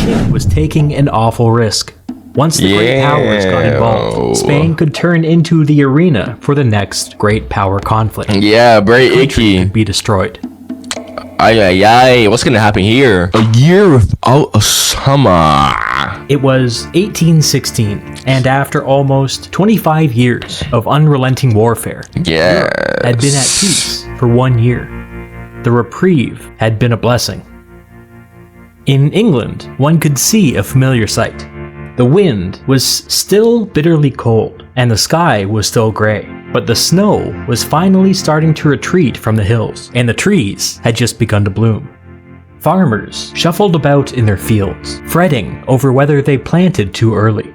king was taking an awful risk. Once the great powers got involved, Spain could turn into the arena for the next great power conflict. Yeah, very The country icky. could be destroyed. Ay, what's gonna happen here? A year without a summer. It was 1816, and after almost 25 years of unrelenting warfare, Yes. had been at peace for 1 year. The reprieve had been a blessing. In England, one could see a familiar sight. The wind was still bitterly cold, and the sky was still grey, but the snow was finally starting to retreat from the hills, and the trees had just begun to bloom. Farmers shuffled about in their fields, fretting over whether they planted too early.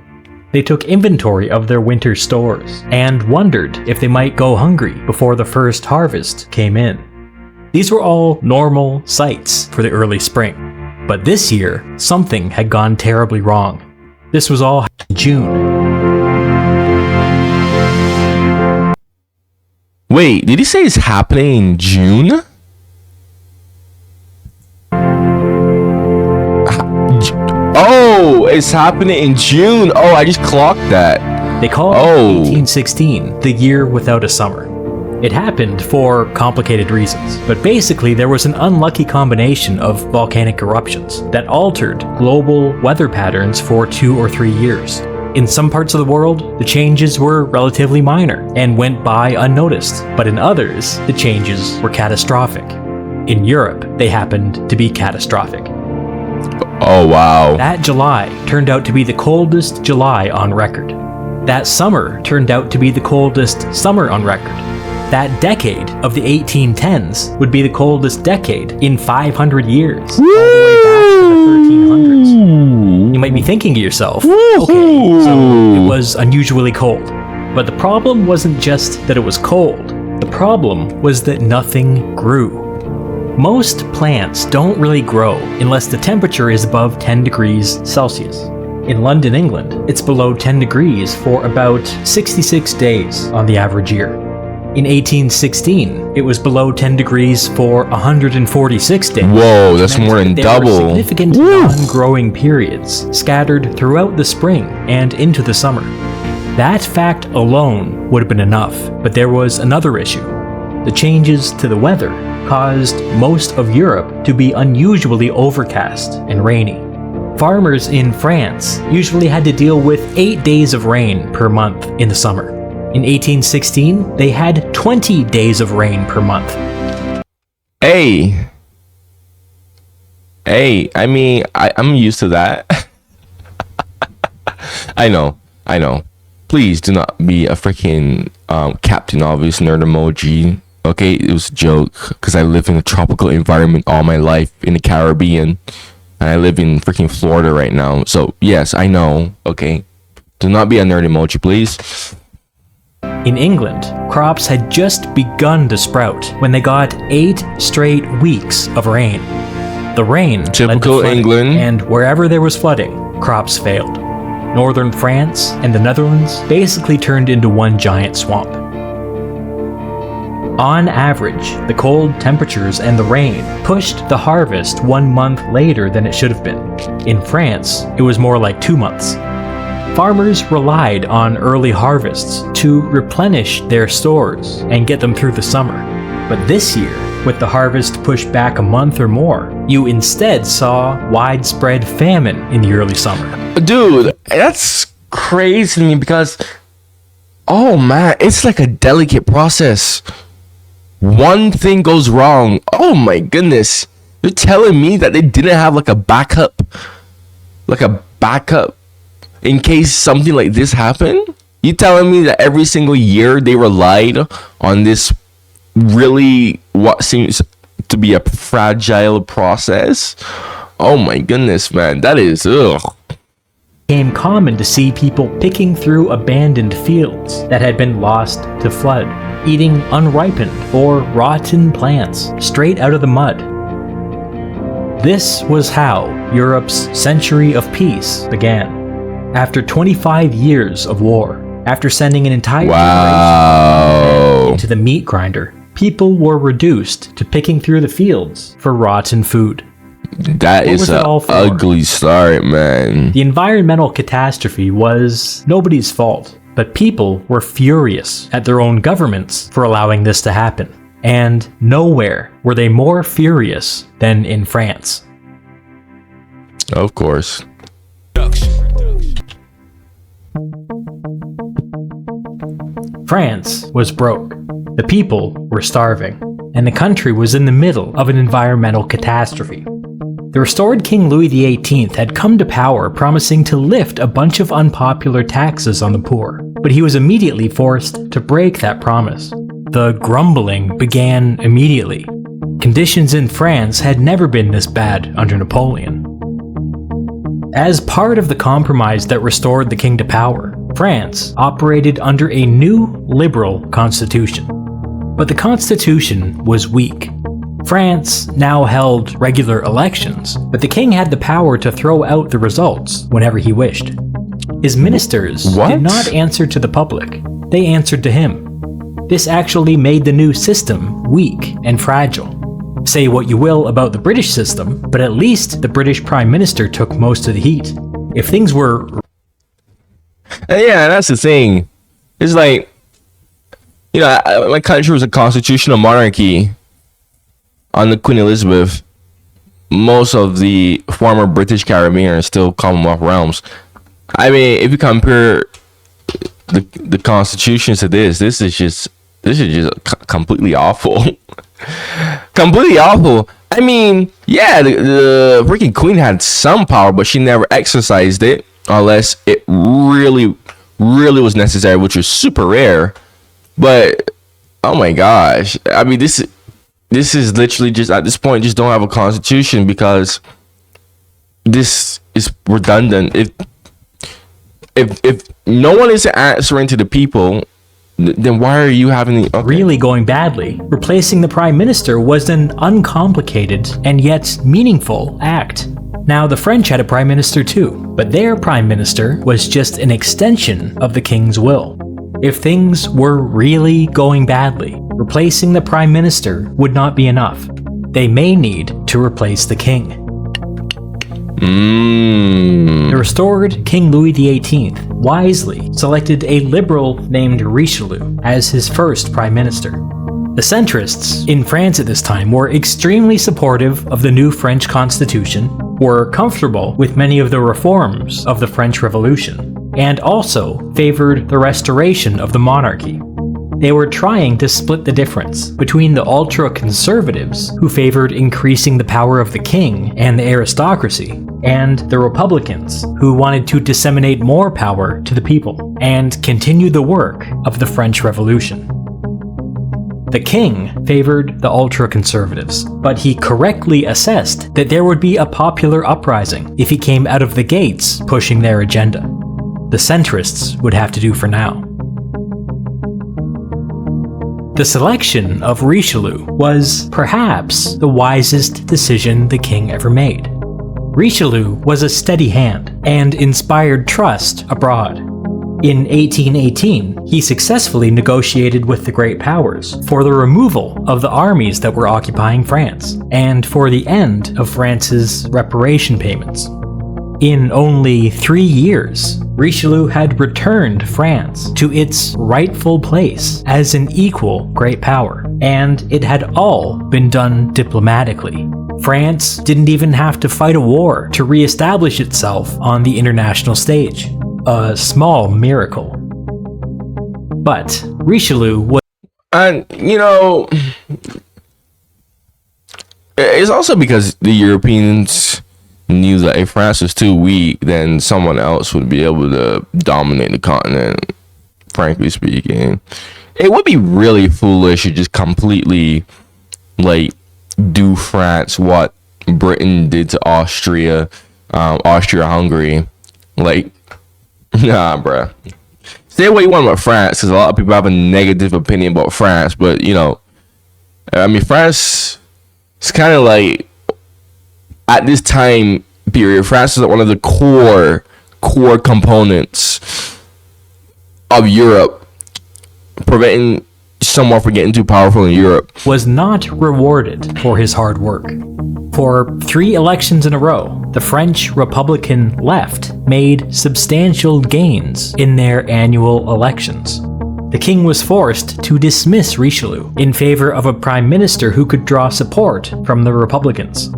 They took inventory of their winter stores, and wondered if they might go hungry before the first harvest came in. These were all normal sights for the early spring. But this year, something had gone terribly wrong. This was all in June. Wait, did he say it's happening in June? Oh, it's happening in June. Oh, I just clocked that. They called it 1816 the year without a summer. It happened for complicated reasons, but basically there was an unlucky combination of volcanic eruptions that altered global weather patterns for 2 or 3 years. In some parts of the world, the changes were relatively minor and went by unnoticed, but in others, the changes were catastrophic. In Europe, they happened to be catastrophic. Oh, wow. That July turned out to be the coldest July on record. That summer turned out to be the coldest summer on record. That decade of the 1810s would be the coldest decade in 500 years, all the way back to the 1300s. You might be thinking to yourself, okay, so it was unusually cold. But the problem wasn't just that it was cold. The problem was that nothing grew. Most plants don't really grow unless the temperature is above 10 degrees Celsius. In London, England, it's below 10 degrees for about 66 days on the average year. In 1816, it was below 10 degrees for 146 days. Whoa, that's more than there double. Were significant non-growing periods scattered throughout the spring and into the summer. That fact alone would have been enough, but there was another issue. The changes to the weather caused most of Europe to be unusually overcast and rainy. Farmers in France usually had to deal with 8 days of rain per month in the summer. In 1816, they had 20 days of rain per month. Hey, I mean, I'm used to that. I know. Please do not be a freaking Captain Obvious nerd emoji. Okay, it was a joke, because I live in a tropical environment all my life in the Caribbean, and I live in freaking Florida right now. So yes, I know. Okay, do not be a nerd emoji, please. In England, crops had just begun to sprout when they got 8 straight weeks of rain. The rain led to Typical flooding, England. and wherever there was flooding, crops failed. Northern France and the Netherlands basically turned into one giant swamp. On average, the cold temperatures and the rain pushed the harvest 1 month later than it should have been. In France, it was more like 2 months. Farmers relied on early harvests to replenish their stores and get them through the summer. But this year, with the harvest pushed back a month or more, you instead saw widespread famine in the early summer. Dude, that's crazy to me because, oh man, it's like a delicate process. One thing goes wrong. Oh my goodness. You're telling me that they didn't have like a backup in case something like this happened? You telling me that every single year they relied on this really what seems to be a fragile process? Oh my goodness, man. That is, ugh. It became common to see people picking through abandoned fields that had been lost to flood, eating unripened or rotten plants straight out of the mud. This was how Europe's century of peace began. After 25 years of war, after sending an entire generation to the meat grinder, people were reduced to picking through the fields for rotten food. That What is was it an all for? ugly start, man. The environmental catastrophe was nobody's fault, but people were furious at their own governments for allowing this to happen. And nowhere were they more furious than in France. Of course. France was broke, the people were starving, and the country was in the middle of an environmental catastrophe. The restored King Louis XVIII had come to power promising to lift a bunch of unpopular taxes on the poor, but he was immediately forced to break that promise. The grumbling began immediately. Conditions in France had never been this bad under Napoleon. As part of the compromise that restored the king to power, France operated under a new liberal constitution. But the constitution was weak. France now held regular elections, but the king had the power to throw out the results whenever he wished. His ministers did not answer to the public, they answered to him. This actually made the new system weak and fragile. Say what you will about the British system, but at least the British Prime Minister took most of the heat. If things were... Yeah, that's the thing. It's like, you know, my country was a constitutional monarchy under Queen Elizabeth. Most of the former British Caribbean are still Commonwealth realms. I mean, if you compare the constitutions to this is just completely awful. Completely awful. I mean, yeah, the freaking queen had some power, but she never exercised it unless it really was necessary, which was super rare. But oh my gosh, I mean, this is literally just, at this point, just don't have a constitution because this is redundant. If no one is answering to the people, then why are you having the... Okay. Really going badly, replacing the prime minister was an uncomplicated and yet meaningful act. Now, the French had a prime minister too, but their prime minister was just an extension of the king's will. If things were really going badly, replacing the prime minister would not be enough. They may need to replace the king. The restored King Louis XVIII wisely selected a liberal named Richelieu as his first prime minister. The centrists in France at this time were extremely supportive of the new French constitution, were comfortable with many of the reforms of the French Revolution, and also favored the restoration of the monarchy. They were trying to split the difference between the ultra-conservatives, who favored increasing the power of the king and the aristocracy, and the Republicans, who wanted to disseminate more power to the people and continue the work of the French Revolution. The king favored the ultra-conservatives, but he correctly assessed that there would be a popular uprising if he came out of the gates pushing their agenda. The centrists would have to do for now. The selection of Richelieu was perhaps the wisest decision the king ever made. Richelieu was a steady hand and inspired trust abroad. In 1818, he successfully negotiated with the great powers for the removal of the armies that were occupying France and for the end of France's reparation payments. In only 3 years, Richelieu had returned France to its rightful place as an equal great power, and it had all been done diplomatically. France didn't even have to fight a war to re-establish itself on the international stage. A small miracle. But Richelieu was... And, you know, it's also because the Europeans knew that if France was too weak, then someone else would be able to dominate the continent, frankly speaking. It would be really foolish to just completely, like, do France what Britain did to Austria-Hungary. Like, nah, bruh. Say what you want about France, because a lot of people have a negative opinion about France, but, you know, I mean, France is kind of like, at this time period, France is one of the core components of Europe, preventing somewhat for getting too powerful in Europe. Was not rewarded for his hard work. For 3 elections in a row, the French Republican left made substantial gains in their annual elections. The king was forced to dismiss Richelieu in favor of a prime minister who could draw support from the Republicans.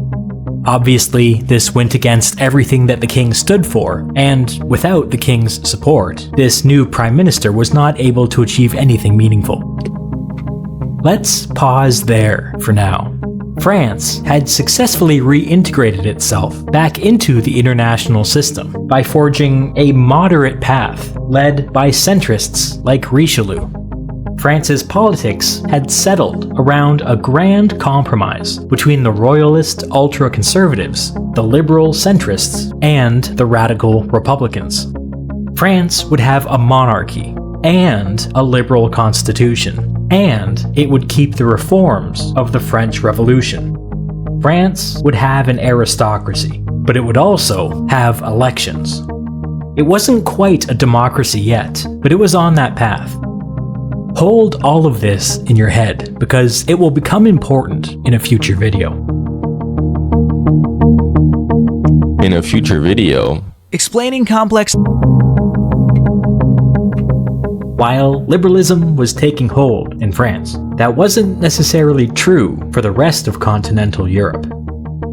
Obviously, this went against everything that the king stood for, and without the king's support, this new prime minister was not able to achieve anything meaningful. Let's pause there for now. France had successfully reintegrated itself back into the international system by forging a moderate path led by centrists like Richelieu. France's politics had settled around a grand compromise between the royalist ultra-conservatives, the liberal centrists, and the radical republicans. France would have a monarchy and a liberal constitution, and it would keep the reforms of the French Revolution. France would have an aristocracy, but it would also have elections. It wasn't quite a democracy yet, but it was on that path. Hold all of this in your head, because it will become important in a future video. In a future video, Explaining complex. While liberalism was taking hold in France, that wasn't necessarily true for the rest of continental Europe.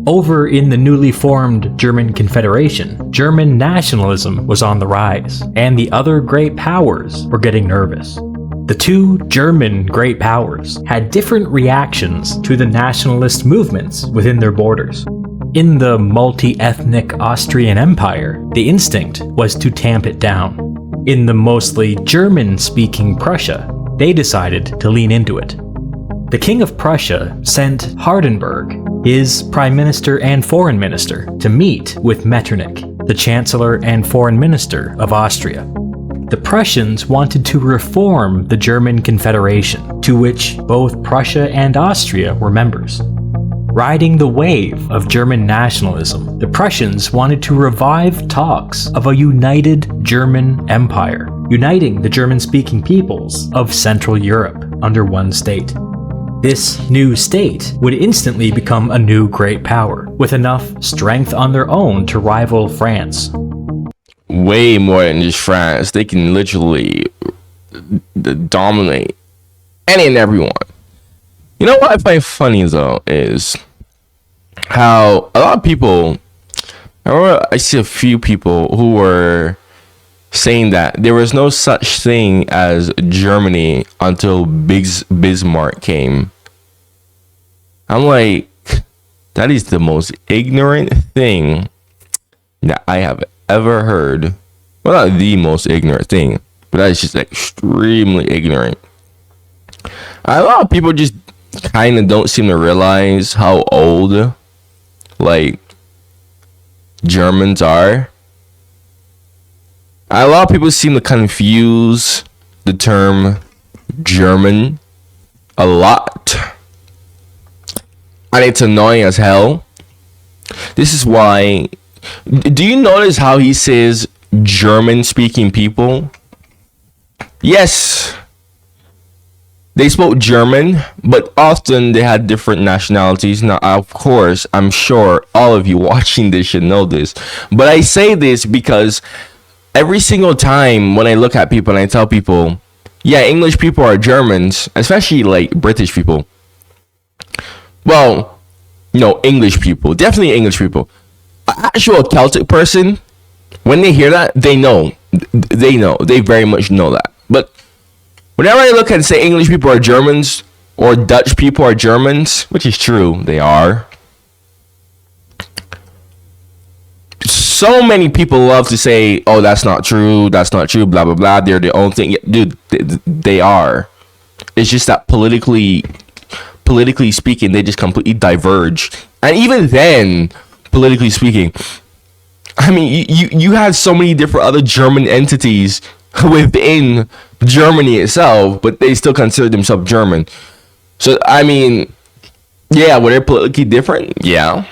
Over in the newly formed German Confederation, German nationalism was on the rise, and the other great powers were getting nervous. The 2 German great powers had different reactions to the nationalist movements within their borders. In the multi-ethnic Austrian Empire, the instinct was to tamp it down. In the mostly German-speaking Prussia, they decided to lean into it. The King of Prussia sent Hardenberg, his prime minister and foreign minister, to meet with Metternich, the chancellor and foreign minister of Austria. The Prussians wanted to reform the German Confederation, to which both Prussia and Austria were members. Riding the wave of German nationalism, the Prussians wanted to revive talks of a united German empire, uniting the German-speaking peoples of Central Europe under one state. This new state would instantly become a new great power, with enough strength on their own to rival France. way more than just France. They can literally dominate any and everyone. You know what I find funny though is how a lot of people, I see a few people who were saying that there was no such thing as Germany until Bismarck came. I'm like, that is the most ignorant thing that I have ever heard. Well, not the most ignorant thing, but that is just extremely ignorant. A lot of people just kind of don't seem to realize how old, like, Germans are. A lot of people seem to confuse the term German a lot. And it's annoying as hell. This is why... Do you notice how he says German-speaking people? Yes, they spoke German, but often they had different nationalities. Now, of course, I'm sure all of you watching this should know this. But I say this because every single time when I look at people and I tell people, yeah, English people are Germans, especially like British people. Well, no, English people. Definitely English people. An actual Celtic person, when they hear that, they know. They very much know that. But whenever I look and say English people are Germans or Dutch people are Germans, which is true, they are. So many people love to say, oh, that's not true, blah, blah, blah. They're their own thing. Yeah, dude, they are. It's just that politically speaking, they just completely diverge. And even then, politically speaking, I mean, you had so many different other German entities within Germany itself, but they still consider themselves German. So, I mean, yeah, were they politically different? Yeah.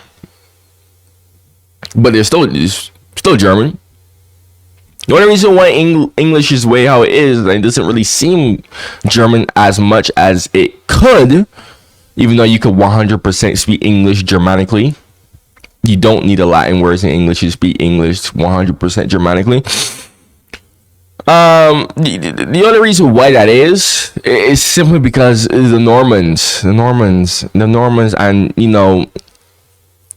But they're still German. The only reason why English is way how it is, and it doesn't really seem German as much as it could, even though you could 100% speak English Germanically. You don't need a Latin words in English. You speak English 100% Germanically. The only reason why that is simply because the Normans, and you know,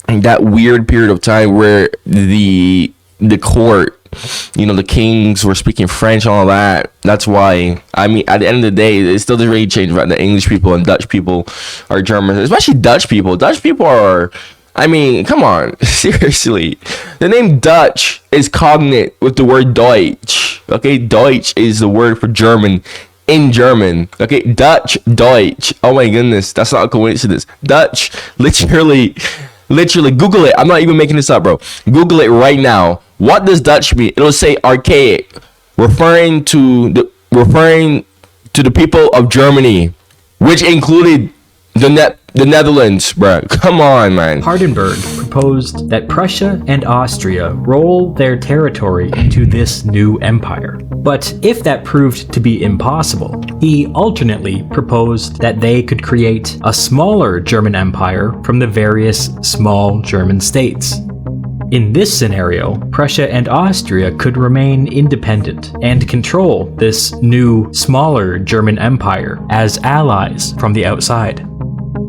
that weird period of time where the court, you know, the kings were speaking French and all that. That's why, I mean, at the end of the day, it still doesn't really change that the English people and Dutch people are Germans, especially Dutch people. Dutch people are, I mean, come on, seriously. The name Dutch is cognate with the word Deutsch. Okay, Deutsch is the word for German in German. Okay, Deutsch. Oh my goodness, that's not a coincidence. Dutch, literally, Google it. I'm not even making this up, bro. Google it right now. What does Dutch mean? It'll say archaic, referring to the people of Germany, which included the Netherlands, bro. Come on, man. Hardenberg proposed that Prussia and Austria roll their territory into this new empire. But if that proved to be impossible, he alternately proposed that they could create a smaller German empire from the various small German states. In this scenario, Prussia and Austria could remain independent and control this new, smaller German empire as allies from the outside.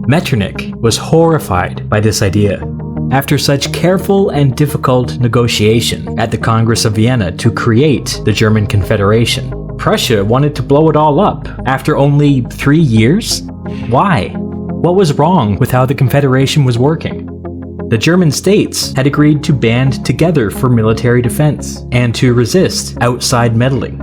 Metternich was horrified by this idea. After such careful and difficult negotiation at the Congress of Vienna to create the German Confederation, Prussia wanted to blow it all up after only 3 years? Why? What was wrong with how the Confederation was working? The German states had agreed to band together for military defense and to resist outside meddling.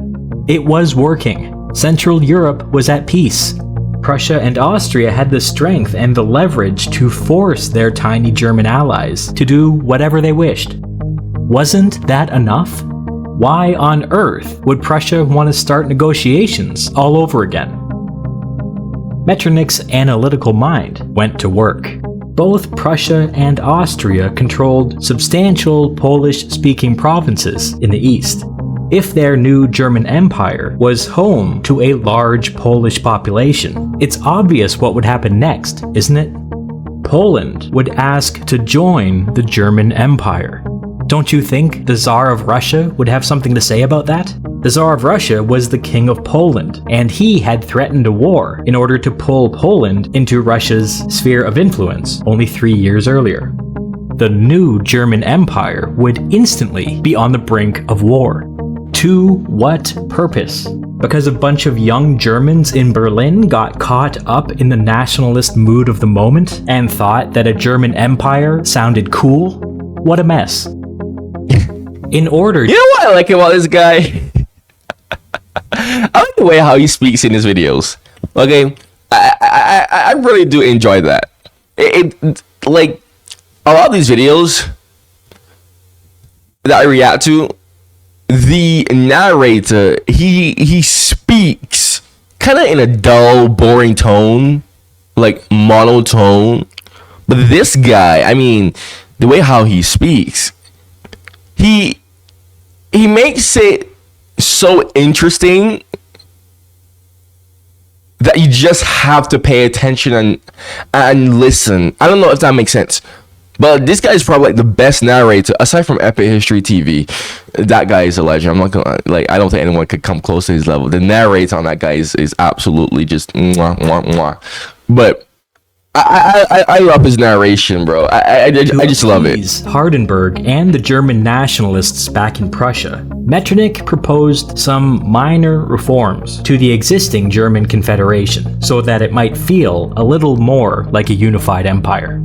It was working. Central Europe was at peace. Prussia and Austria had the strength and the leverage to force their tiny German allies to do whatever they wished. Wasn't that enough? Why on earth would Prussia want to start negotiations all over again? Metternich's analytical mind went to work. Both Prussia and Austria controlled substantial Polish-speaking provinces in the east. If their new German empire was home to a large Polish population, it's obvious what would happen next, isn't it? Poland would ask to join the German Empire. Don't you think the Tsar of Russia would have something to say about that? The Tsar of Russia was the king of Poland, and he had threatened a war in order to pull Poland into Russia's sphere of influence only 3 years earlier. The new German Empire would instantly be on the brink of war. To what purpose? Because a bunch of young Germans in Berlin got caught up in the nationalist mood of the moment and thought that a German empire sounded cool? What a mess. In order... You know what I like about this guy? I like the way how he speaks in his videos. Okay, I really do enjoy that. It like a lot of these videos that I react to, the narrator he speaks kind of in a dull, boring tone, like monotone. But this guy, I mean, the way how he speaks, he makes it so interesting that you just have to pay attention and listen. I don't know if that makes sense, but this guy is probably like the best narrator aside from Epic History TV. That guy is a legend. I'm not gonna like. I don't think anyone could come close to his level. The narrator on that guy is absolutely just mwah, mwah, mwah. But I love his narration, bro. I just love it. Hardenberg and the German nationalists back in Prussia, Metternich proposed some minor reforms to the existing German Confederation so that it might feel a little more like a unified empire.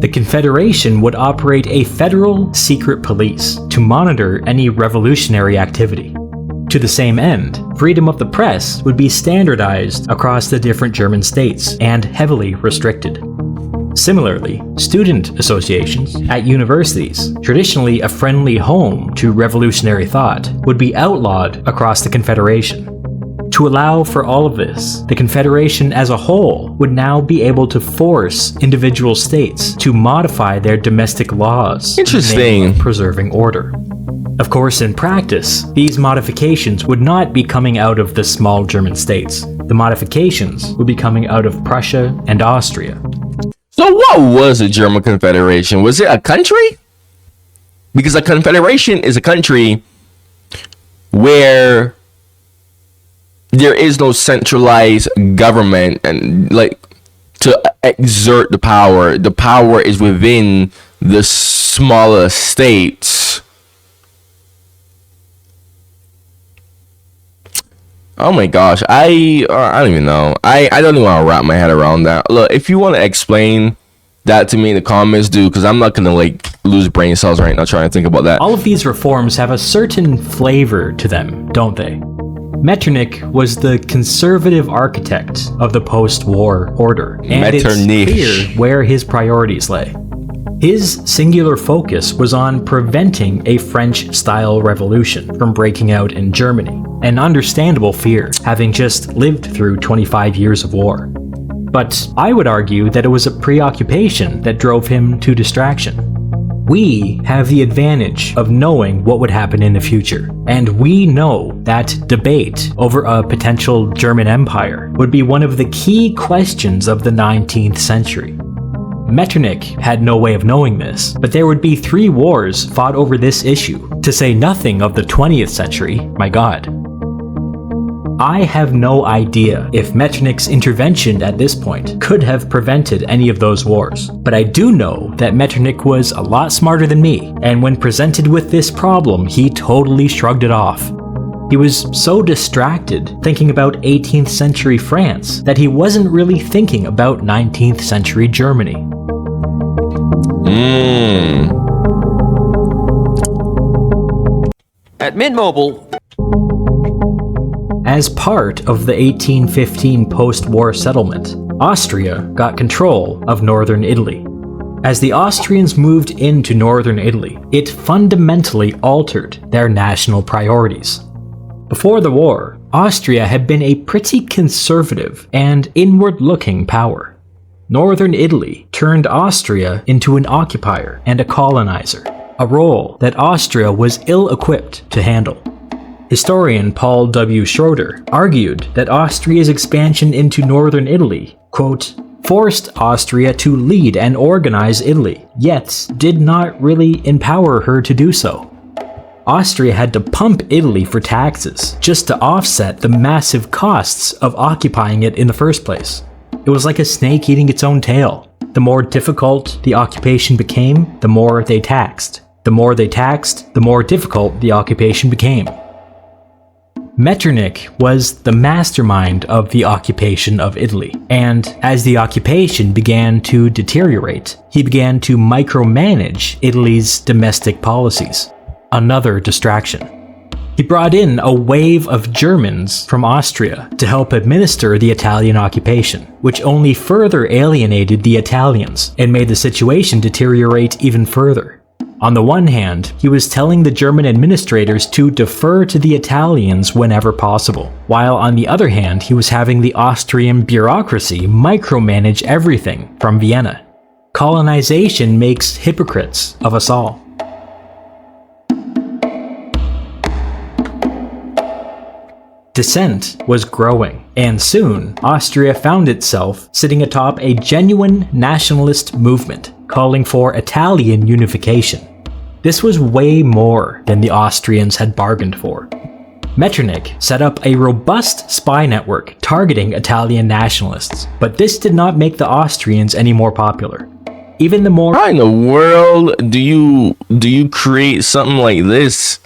The Confederation would operate a federal secret police to monitor any revolutionary activity. To the same end, freedom of the press would be standardized across the different German states and heavily restricted. Similarly, student associations at universities, traditionally a friendly home to revolutionary thought, would be outlawed across the Confederation. To allow for all of this, the Confederation as a whole would now be able to force individual states to modify their domestic laws in the name of preserving order. Of course, in practice, these modifications would not be coming out of the small German states. The modifications would be coming out of Prussia and Austria. So what was the German Confederation? Was it a country? Because a confederation is a country where there is no centralized government and like to exert the power. The power is within the smaller states. Oh my gosh, I don't even know. I don't even want to wrap my head around that. Look, if you want to explain that to me in the comments, do, because I'm not gonna like lose brain cells right now trying to think about that. All of these reforms have a certain flavor to them, don't they? Metternich was the conservative architect of the post-war order, and it's clear where his priorities lay. His singular focus was on preventing a French-style revolution from breaking out in Germany, an understandable fear, having just lived through 25 years of war. But I would argue that it was a preoccupation that drove him to distraction. We have the advantage of knowing what would happen in the future, and we know that debate over a potential German empire would be one of the key questions of the 19th century. Metternich had no way of knowing this, but there would be 3 wars fought over this issue, to say nothing of the 20th century, my god. I have no idea if Metternich's intervention at this point could have prevented any of those wars, but I do know that Metternich was a lot smarter than me, and when presented with this problem, he totally shrugged it off. He was so distracted thinking about 18th century France that he wasn't really thinking about 19th century Germany. At Mint Mobile. As part of the 1815 post-war settlement, Austria got control of northern Italy. As the Austrians moved into northern Italy, it fundamentally altered their national priorities. Before the war, Austria had been a pretty conservative and inward-looking power. Northern Italy turned Austria into an occupier and a colonizer, a role that Austria was ill-equipped to handle. Historian Paul W. Schroeder argued that Austria's expansion into northern Italy, quote, forced Austria to lead and organize Italy, yet did not really empower her to do so. Austria had to pump Italy for taxes just to offset the massive costs of occupying it in the first place. It was like a snake eating its own tail. The more difficult the occupation became, the more they taxed. The more they taxed, the more difficult the occupation became. Metternich was the mastermind of the occupation of Italy, and as the occupation began to deteriorate, he began to micromanage Italy's domestic policies. Another distraction. He brought in a wave of Germans from Austria to help administer the Italian occupation, which only further alienated the Italians and made the situation deteriorate even further. On the one hand, he was telling the German administrators to defer to the Italians whenever possible, while on the other hand, he was having the Austrian bureaucracy micromanage everything from Vienna. Colonization makes hypocrites of us all. Dissent was growing, and soon Austria found itself sitting atop a genuine nationalist movement calling for Italian unification. This was way more than the Austrians had bargained for. Metternich set up a robust spy network targeting Italian nationalists, but this did not make the Austrians any more popular. Even the more— How in the world do you create something like this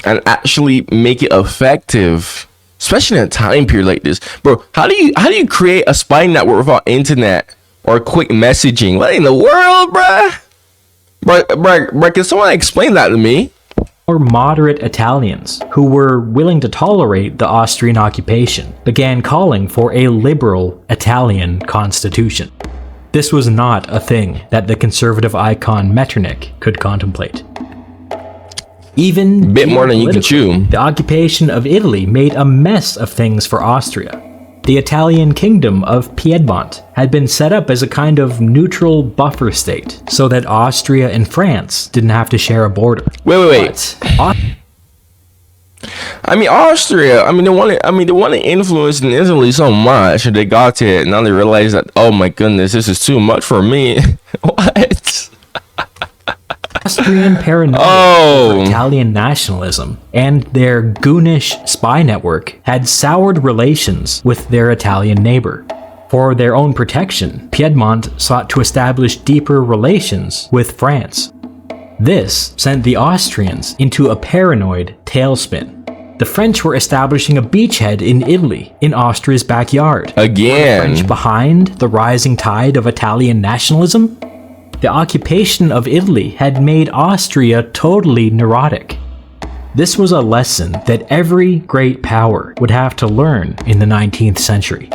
and actually make it effective, especially in a time period like this, bro? How do you create a spy network without internet or quick messaging? What in the world, bruh? Bruh, can someone explain that to me? More moderate Italians, who were willing to tolerate the Austrian occupation, began calling for a liberal Italian constitution. This was not a thing that the conservative icon Metternich could contemplate. Even bit more than you can chew. The occupation of Italy made a mess of things for Austria. The Italian kingdom of Piedmont had been set up as a kind of neutral buffer state so that Austria and France didn't have to share a border. Wait. I mean, Austria. I mean, they want to influence in Italy so much. They got to it. Now they realize that, oh my goodness, this is too much for me. What? Austrian paranoia over Italian nationalism and their goonish spy network had soured relations with their Italian neighbor. For their own protection, Piedmont sought to establish deeper relations with France. This sent the Austrians into a paranoid tailspin. The French were establishing a beachhead in Italy, in Austria's backyard. Again. Were the French behind the rising tide of Italian nationalism? The occupation of Italy had made Austria totally neurotic. This was a lesson that every great power would have to learn in the 19th century.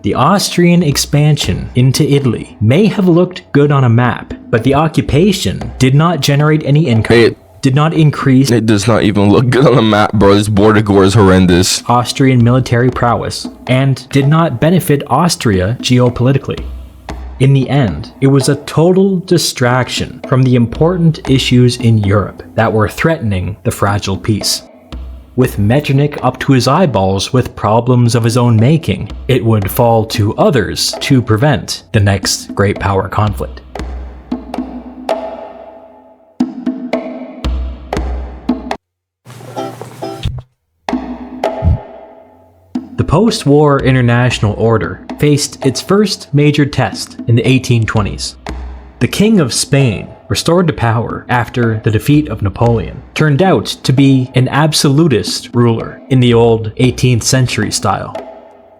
The Austrian expansion into Italy may have looked good on a map, but the occupation did not generate any income, did not increase. It does not even look good on a map, bro. This border gore is horrendous. Austrian military prowess, and did not benefit Austria geopolitically. In the end, it was a total distraction from the important issues in Europe that were threatening the fragile peace. With Metternich up to his eyeballs with problems of his own making, it would fall to others to prevent the next great power conflict. The post-war international order faced its first major test in the 1820s. The King of Spain, restored to power after the defeat of Napoleon, turned out to be an absolutist ruler in the old 18th century style.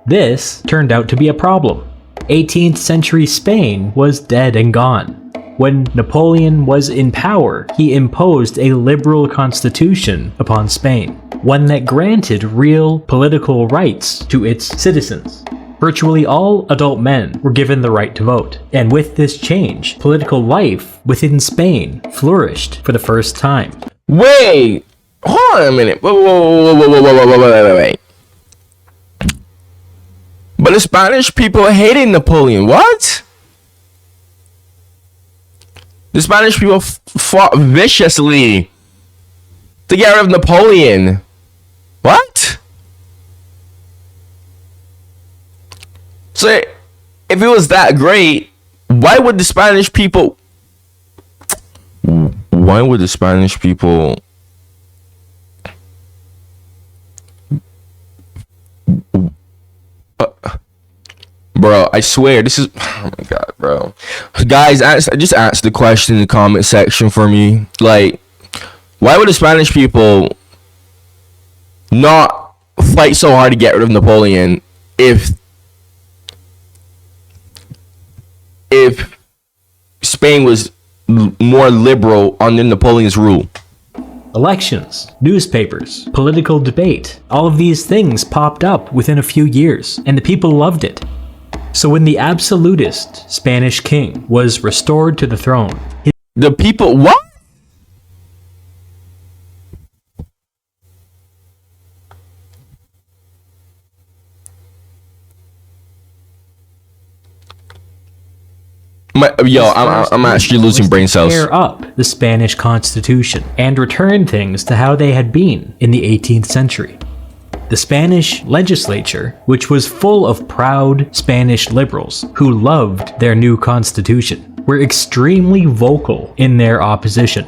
This turned out to be a problem. 18th century Spain was dead and gone. When Napoleon was in power, he imposed a liberal constitution upon Spain, one that granted real political rights to its citizens. Virtually all adult men were given the right to vote, and with this change, political life within Spain flourished for the first time. Wait! Hold on a minute. Wait. But the Spanish people hated Napoleon. What? The Spanish people fought viciously to get rid of Napoleon. What? So, if it was that great, why would the Spanish people... Bro, I swear, this is... Oh my god, bro. Guys, just ask the question in the comment section for me. Like, why would the Spanish people not fight so hard to get rid of Napoleon if Spain was more liberal under Napoleon's rule? Elections, newspapers, political debate, all of these things popped up within a few years, and the people loved it. So when the absolutist Spanish king was restored to the throne, the people... What? I'm actually losing brain cells. Tear up the Spanish Constitution and return things to how they had been in the 18th century. The Spanish legislature, which was full of proud Spanish liberals who loved their new constitution, were extremely vocal in their opposition.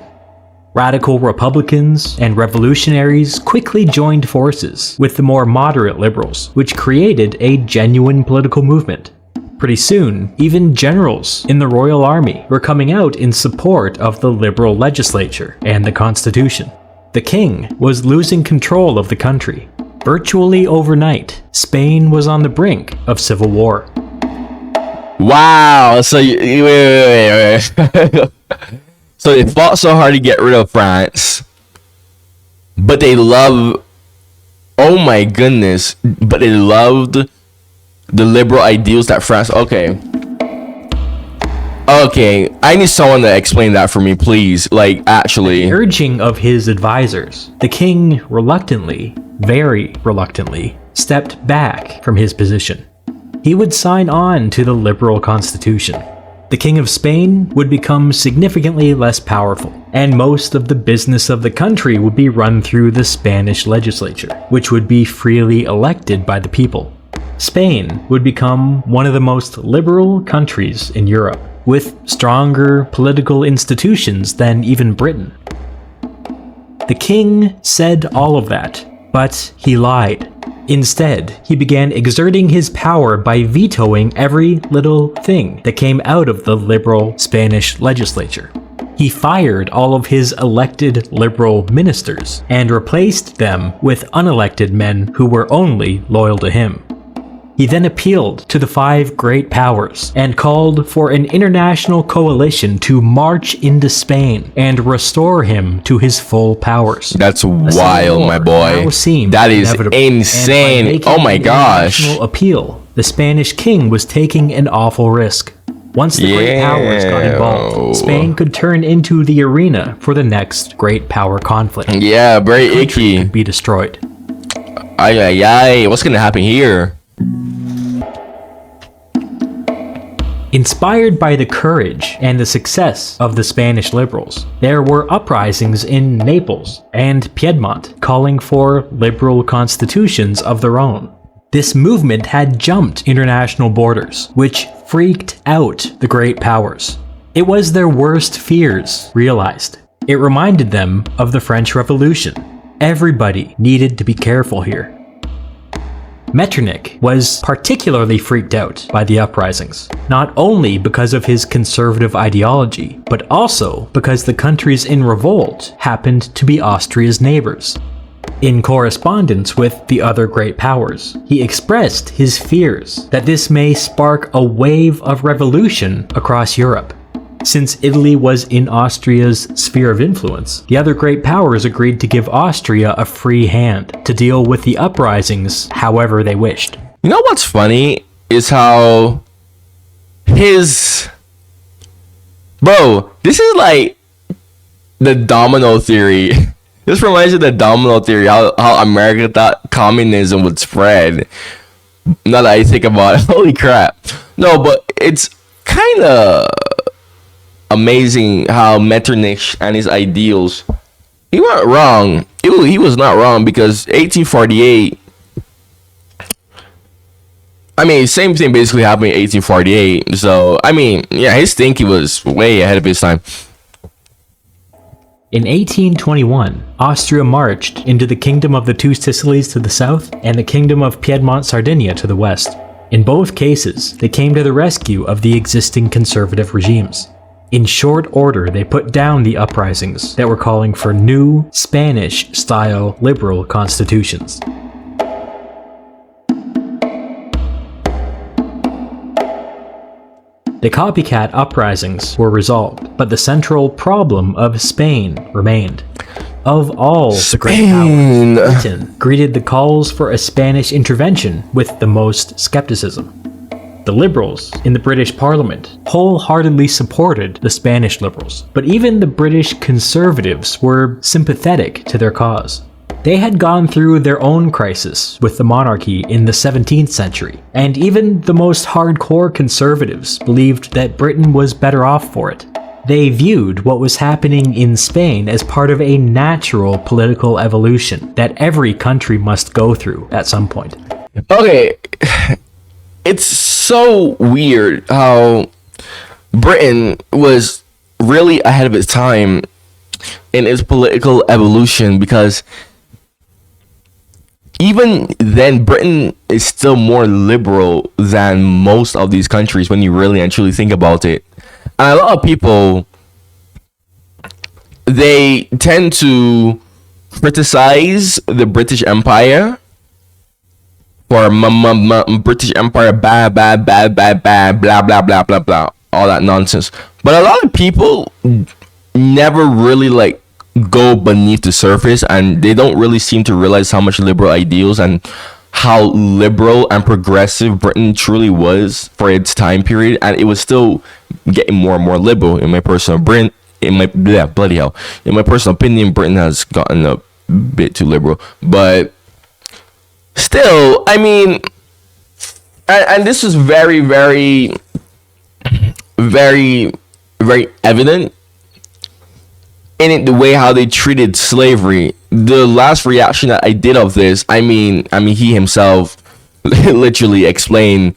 Radical Republicans and revolutionaries quickly joined forces with the more moderate liberals, which created a genuine political movement. Pretty soon, even generals in the Royal Army were coming out in support of the liberal legislature and the Constitution. The king was losing control of the country. Virtually overnight, Spain was on the brink of civil war. Wow, so wait. So they fought so hard to get rid of France, but they loved... Oh my goodness, but they loved the liberal ideals that France... Okay. Okay, I need someone to explain that for me, please. Like, actually. Urging of his advisors, the king reluctantly, very reluctantly, stepped back from his position. He would sign on to the liberal constitution. The King of Spain would become significantly less powerful, and most of the business of the country would be run through the Spanish legislature, which would be freely elected by the people. Spain would become one of the most liberal countries in Europe, with stronger political institutions than even Britain. The king said all of that, but he lied. Instead, he began exerting his power by vetoing every little thing that came out of the liberal Spanish legislature. He fired all of his elected liberal ministers and replaced them with unelected men who were only loyal to him. He then appealed to the 5 great powers and called for an international coalition to march into Spain and restore him to his full powers. That's wild, my boy. That is insane. Oh my gosh. Appeal, the Spanish king was taking an awful risk. Once the great powers got involved, Spain could turn into the arena for the next great power conflict. Yeah, very icky. Could be destroyed. What's gonna happen here? Inspired by the courage and the success of the Spanish liberals, there were uprisings in Naples and Piedmont calling for liberal constitutions of their own. This movement had jumped international borders, which freaked out the great powers. It was their worst fears realized. It reminded them of the French Revolution. Everybody needed to be careful here. Metternich was particularly freaked out by the uprisings, not only because of his conservative ideology, but also because the countries in revolt happened to be Austria's neighbors. In correspondence with the other great powers, he expressed his fears that this may spark a wave of revolution across Europe. Since Italy was in Austria's sphere of influence, the other great powers agreed to give Austria a free hand to deal with the uprisings however they wished. You know what's funny is how his... Bro, this is like the domino theory. This reminds me of the domino theory, how America thought communism would spread. Now that I think about it, holy crap. No, but it's kind of amazing how Metternich and his ideals, he weren't wrong. He was not wrong, because 1848, I mean, same thing basically happened in 1848. So, I mean, yeah, his thinking was way ahead of his time. In 1821, Austria marched into the Kingdom of the Two Sicilies to the south and the Kingdom of Piedmont-Sardinia to the west. In both cases, they came to the rescue of the existing conservative regimes. In short order, they put down the uprisings that were calling for new Spanish-style liberal constitutions. The copycat uprisings were resolved, but the central problem of Spain remained. Of all the great powers, Britain greeted the calls for a Spanish intervention with the most skepticism. The liberals in the British Parliament wholeheartedly supported the Spanish liberals, but even the British conservatives were sympathetic to their cause. They had gone through their own crisis with the monarchy in the 17th century, and even the most hardcore conservatives believed that Britain was better off for it. They viewed what was happening in Spain as part of a natural political evolution that every country must go through at some point. Okay, it's so weird how Britain was really ahead of its time in its political evolution, because even then Britain is still more liberal than most of these countries when you really and truly think about it. And a lot of people, they tend to criticize the British Empire for British Empire bad, blah blah blah blah blah, all that nonsense. But a lot of people never really like go beneath the surface, and they don't really seem to realize how much liberal ideals and how liberal and progressive Britain truly was for its time period, and it was still getting more and more liberal. In my personal in my personal opinion, Britain has gotten a bit too liberal, but still, I mean, and this was very, very, very, very evident in it, the way how they treated slavery. The last reaction that I did of this, I mean, he himself literally explained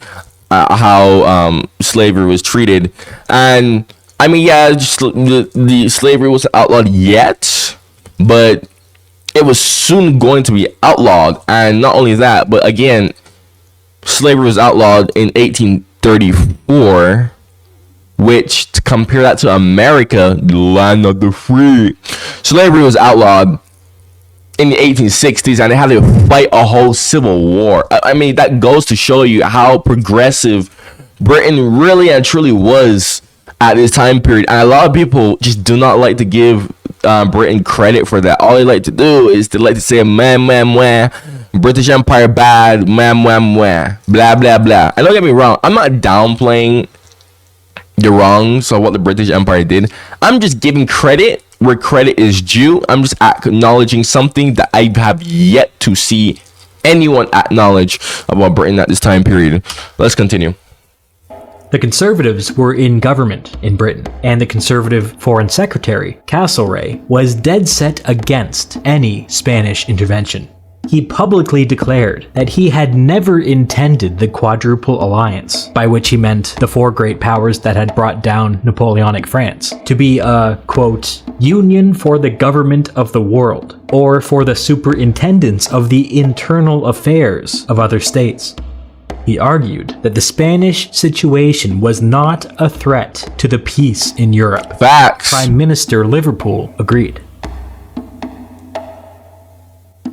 how slavery was treated, and I mean, yeah, just the slavery wasn't outlawed yet, but it was soon going to be outlawed. And not only that, but again, slavery was outlawed in 1834, which, to compare that to America, the land of the free, slavery was outlawed in the 1860s, and they had to fight a whole civil war. I mean, that goes to show you how progressive Britain really and truly was at this time period. And a lot of people just do not like to give Britain credit for that. All they like to do is to like to say, man, British Empire bad, man, blah, blah, blah. And don't get me wrong, I'm not downplaying the wrongs of what the British Empire did. I'm just giving credit where credit is due. I'm just acknowledging something that I have yet to see anyone acknowledge about Britain at this time period. Let's continue. The Conservatives were in government in Britain, and the Conservative Foreign Secretary, Castlereagh, was dead set against any Spanish intervention. He publicly declared that he had never intended the Quadruple Alliance, by which he meant the four great powers that had brought down Napoleonic France, to be a, quote, union for the government of the world, or for the superintendence of the internal affairs of other states. He argued that the Spanish situation was not a threat to the peace in Europe. Facts. Prime Minister Liverpool agreed.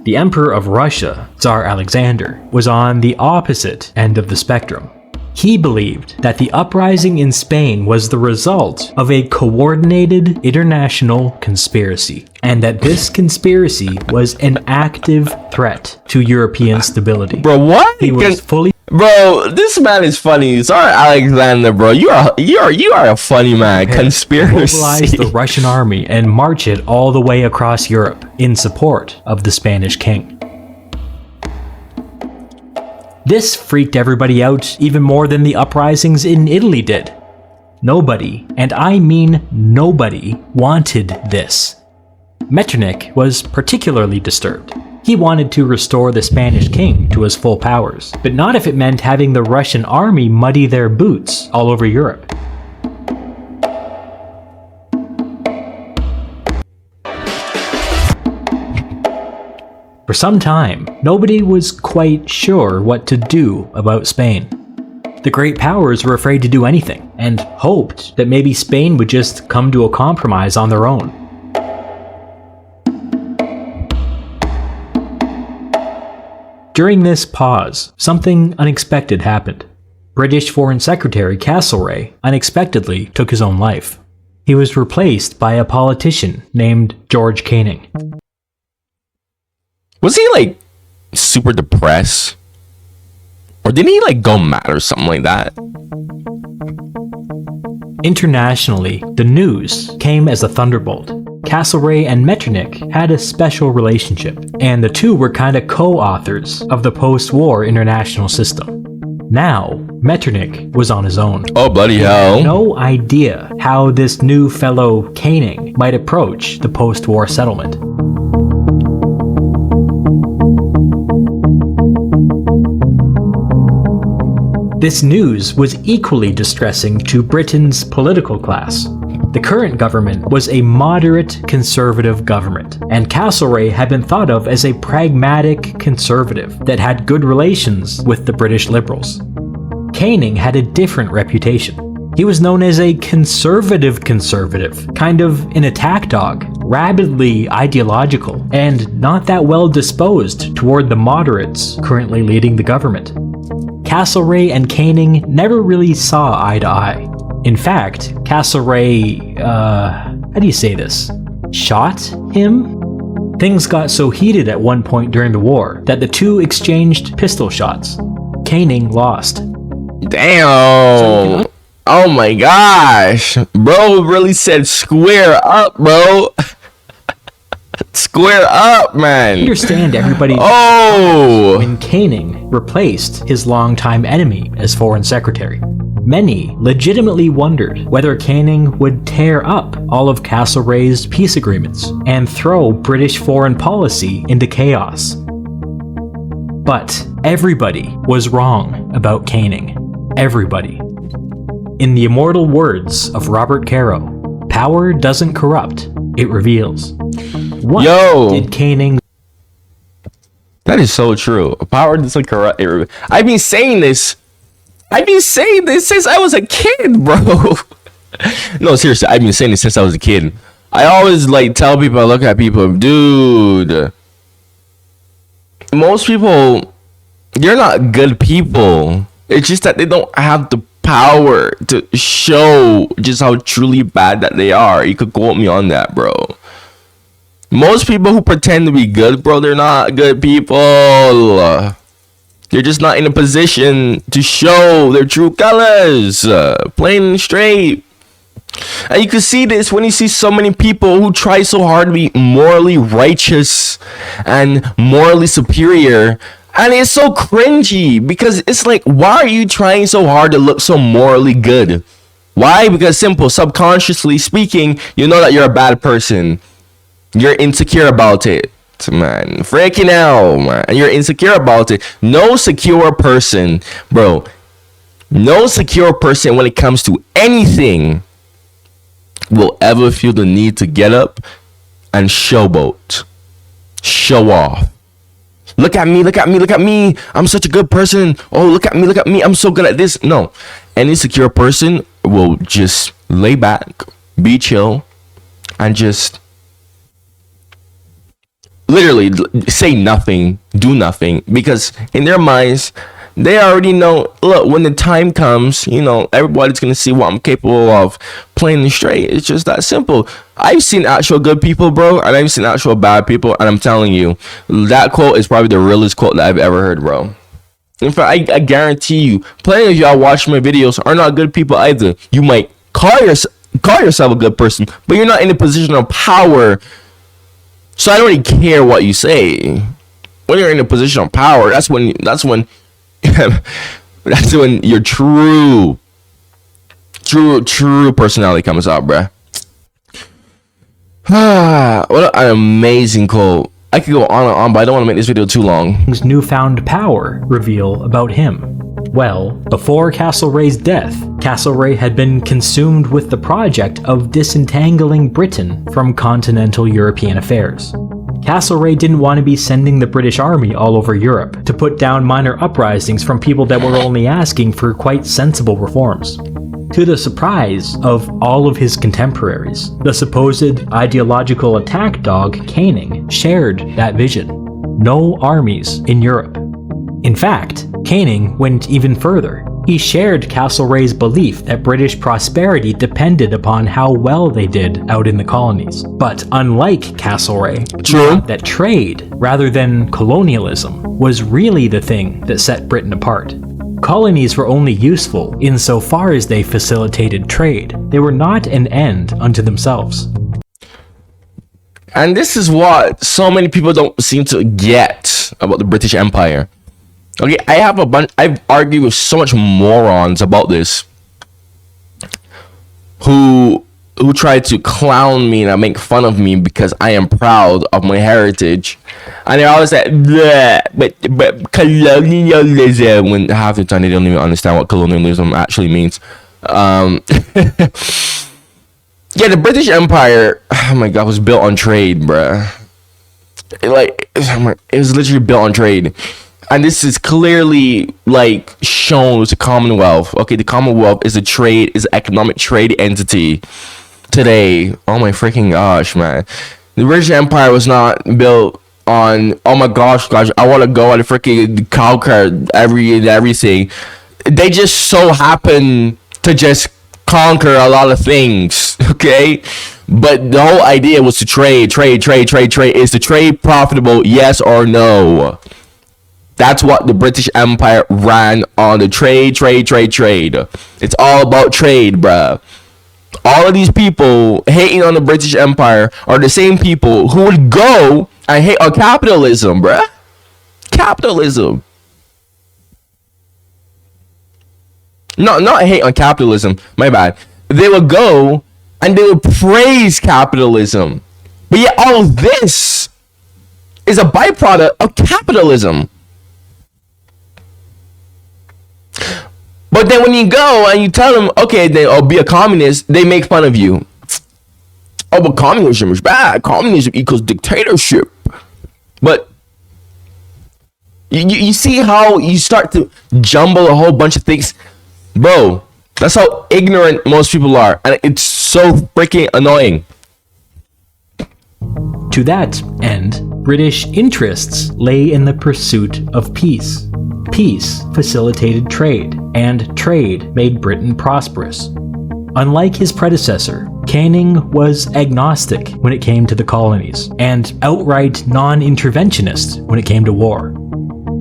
The Emperor of Russia, Tsar Alexander, was on the opposite end of the spectrum. He believed that the uprising in Spain was the result of a coordinated international conspiracy, and that this conspiracy was an active threat to European stability. Bro, what? He was fully... Bro, this man is funny. Sorry, Alexander, bro. You are a funny man. Conspiracy. Mobilize the Russian army and march it all the way across Europe in support of the Spanish king. This freaked everybody out even more than the uprisings in Italy did. Nobody, and I mean nobody, wanted this. Metternich was particularly disturbed. He wanted to restore the Spanish king to his full powers, but not if it meant having the Russian army muddy their boots all over Europe. For some time, nobody was quite sure what to do about Spain. The great powers were afraid to do anything, and hoped that maybe Spain would just come to a compromise on their own. During this pause, something unexpected happened. British Foreign Secretary Castlereagh unexpectedly took his own life. He was replaced by a politician named George Canning. Was he like super depressed? Or didn't he like go mad or something like that? Internationally, the news came as a thunderbolt. Castlereagh and Metternich had a special relationship, and the two were kinda co-authors of the post-war international system. Now, Metternich was on his own. Oh, bloody hell. No idea how this new fellow Canning might approach the post-war settlement. This news was equally distressing to Britain's political class. The current government was a moderate conservative government, and Castlereagh had been thought of as a pragmatic conservative that had good relations with the British Liberals. Canning had a different reputation. He was known as a conservative, kind of an attack dog, rabidly ideological, and not that well disposed toward the moderates currently leading the government. Castlereagh and Canning never really saw eye to eye. In fact, Castlereagh, how do you say this? Shot him? Things got so heated at one point during the war that the two exchanged pistol shots. Caning lost. Damn. Oh my gosh. Bro really said square up, bro. Square up, man. Understand everybody. Oh. When Caning replaced his longtime enemy as foreign secretary. Many legitimately wondered whether Caning would tear up all of Castlereagh's peace agreements and throw British foreign policy into chaos. But everybody was wrong about Caning. Everybody. In the immortal words of Robert Caro, power doesn't corrupt, it reveals. What did Caning... That is so true. Power doesn't corrupt. I've been saying this since I was a kid, bro. No, seriously, I've been saying this since I was a kid. I always like tell people, I look at people, dude. Most people, they're not good people. It's just that they don't have the power to show just how truly bad that they are. You could quote me on that, bro. Most people who pretend to be good, bro, they're not good people. They're just not in a position to show their true colors, plain and straight. And you can see this when you see so many people who try so hard to be morally righteous and morally superior. And it's so cringy because it's like, why are you trying so hard to look so morally good? Why? Because simple, subconsciously speaking, you know that you're a bad person. You're insecure about it. Man, freaking out, man, and you're insecure about it. No secure person, bro, no secure person when it comes to anything will ever feel the need to get up and showboat, show off. Look at me, look at me, look at me. I'm such a good person. Oh, look at me. I'm so good at this. No, any secure person will just lay back, be chill, and just literally say nothing, do nothing, because in their minds, they already know, look, when the time comes, you know, everybody's going to see what I'm capable of, plain and straight. It's just that simple. I've seen actual good people, bro, and I've seen actual bad people, and I'm telling you, that quote is probably the realest quote that I've ever heard, bro. In fact, I guarantee you, plenty of y'all watching my videos are not good people either. You might call yourself a good person, but you're not in a position of power. So I don't really care what you say. When you're in a position of power, that's when your true personality comes out, bruh. What an amazing quote. I could go on and on, but I don't want to make this video too long. Newfound power reveal about him. Well, before Castlereagh's death, Castlereagh had been consumed with the project of disentangling Britain from continental European affairs. Castlereagh didn't want to be sending the British Army all over Europe to put down minor uprisings from people that were only asking for quite sensible reforms. To the surprise of all of his contemporaries, the supposed ideological attack dog Caning shared that vision. No armies in Europe. In fact, Caning went even further. He shared Castlereagh's belief that British prosperity depended upon how well they did out in the colonies. But unlike Castlereagh, he thought that trade, rather than colonialism, was really the thing that set Britain apart. Colonies were only useful insofar as they facilitated trade. They were not an end unto themselves. And this is what so many people don't seem to get about the British Empire. Okay, I've argued with so much morons about this who try to clown me and make fun of me because I am proud of my heritage. And they always say, but colonialism, when half the time they don't even understand what colonialism actually means. Yeah, the British Empire, oh my god, was built on trade, bruh. It was literally built on trade. And this is clearly like shown with the Commonwealth. Okay, the Commonwealth is an economic trade entity today. Oh my freaking gosh, man. The British Empire was not built on, oh my gosh, I want to go and freaking conquer everything. They just so happen to just conquer a lot of things, okay? But the whole idea was to trade. Is the trade profitable? Yes or no? That's what the British Empire ran on, the trade. It's all about trade, bruh. All of these people hating on the British Empire are the same people who would go and hate on capitalism, bruh. Capitalism. No, not hate on capitalism. My bad. They would go and they would praise capitalism. But yet all of this is a byproduct of capitalism. But then when you go and you tell them, okay, then I'll be a communist, they make fun of you. Oh, but communism is bad. Communism equals dictatorship. But you see how you start to jumble a whole bunch of things? Bro, that's how ignorant most people are. And it's so freaking annoying. To that end, British interests lay in the pursuit of peace. Peace facilitated trade, and trade made Britain prosperous. Unlike his predecessor, Canning was agnostic when it came to the colonies, and outright non-interventionist when it came to war.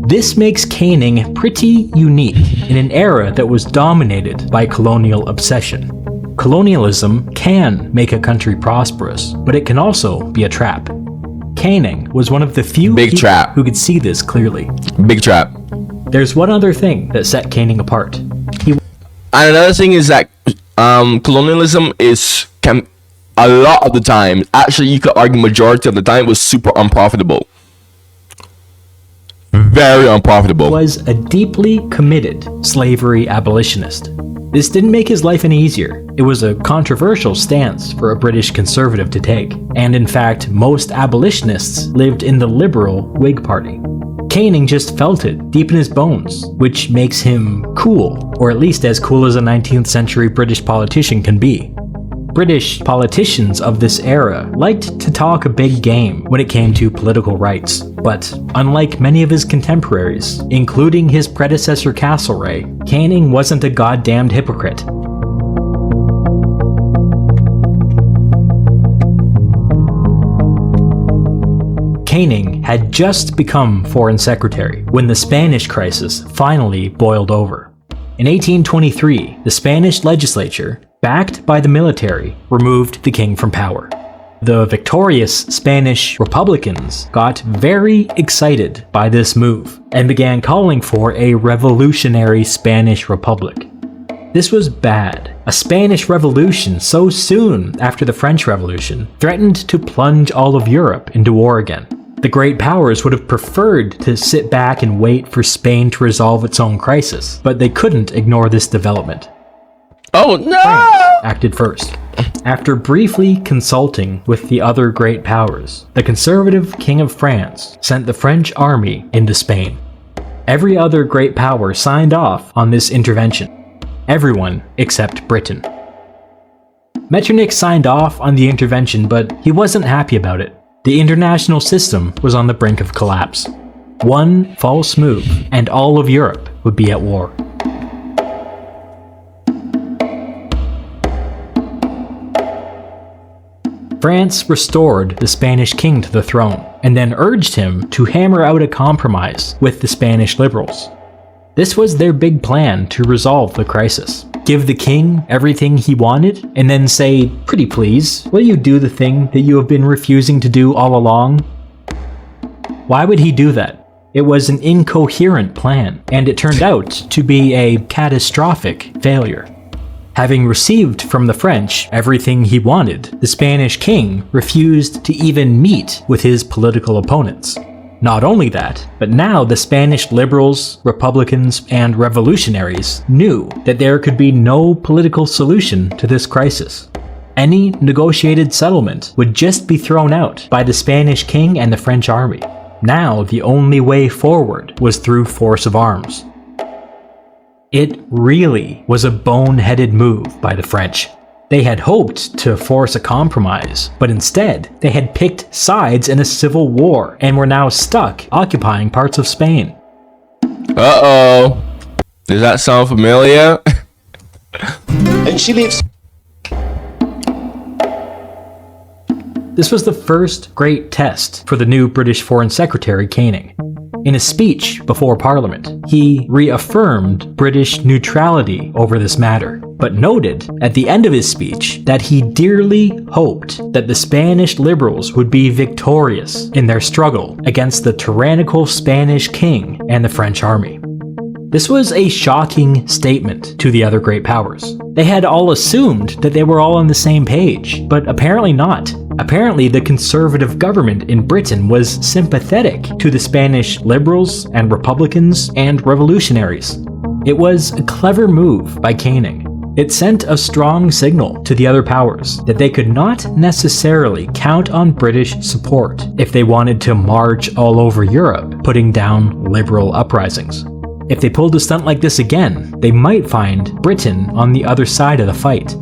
This makes Canning pretty unique in an era that was dominated by colonial obsession. Colonialism can make a country prosperous, but it can also be a trap. Canning was one of the few people who could see this clearly. Big trap. There's one other thing that set Canning apart. And another thing is that colonialism can a lot of the time, actually you could argue majority of the time, was super unprofitable. Very unprofitable. Was a deeply committed slavery abolitionist. This didn't make his life any easier. It was a controversial stance for a British conservative to take, and in fact, most abolitionists lived in the liberal Whig Party. Canning just felt it deep in his bones, which makes him cool, or at least as cool as a 19th century British politician can be. British politicians of this era liked to talk a big game when it came to political rights, but unlike many of his contemporaries, including his predecessor Castlereagh, Canning wasn't a goddamned hypocrite. Canning had just become Foreign Secretary when the Spanish crisis finally boiled over. In 1823, the Spanish legislature, backed by the military, removed the king from power. The victorious Spanish Republicans got very excited by this move and began calling for a revolutionary Spanish Republic. This was bad. A Spanish Revolution so soon after the French Revolution threatened to plunge all of Europe into war again. The great powers would have preferred to sit back and wait for Spain to resolve its own crisis, but they couldn't ignore this development. Oh no! France acted first. After briefly consulting with the other great powers, the conservative King of France sent the French army into Spain. Every other great power signed off on this intervention. Everyone except Britain. Metternich signed off on the intervention, but he wasn't happy about it. The international system was on the brink of collapse. One false move, and all of Europe would be at war. France restored the Spanish king to the throne, and then urged him to hammer out a compromise with the Spanish liberals. This was their big plan to resolve the crisis. Give the king everything he wanted, and then say, "Pretty please, will you do the thing that you have been refusing to do all along?" Why would he do that? It was an incoherent plan, and it turned out to be a catastrophic failure. Having received from the French everything he wanted, the Spanish king refused to even meet with his political opponents. Not only that, but now the Spanish liberals, republicans, and revolutionaries knew that there could be no political solution to this crisis. Any negotiated settlement would just be thrown out by the Spanish king and the French army. Now the only way forward was through force of arms. It really was a boneheaded move by the French. They had hoped to force a compromise, but instead, they had picked sides in a civil war and were now stuck occupying parts of Spain. Uh-oh. Does that sound familiar? And she lives. This was the first great test for the new British Foreign Secretary Canning. In a speech before Parliament, he reaffirmed British neutrality over this matter, but noted at the end of his speech that he dearly hoped that the Spanish liberals would be victorious in their struggle against the tyrannical Spanish king and the French army. This was a shocking statement to the other great powers. They had all assumed that they were all on the same page, but apparently not. Apparently, the conservative government in Britain was sympathetic to the Spanish liberals and republicans and revolutionaries. It was a clever move by Canning. It sent a strong signal to the other powers that they could not necessarily count on British support if they wanted to march all over Europe, putting down liberal uprisings. If they pulled a stunt like this again, they might find Britain on the other side of the fight.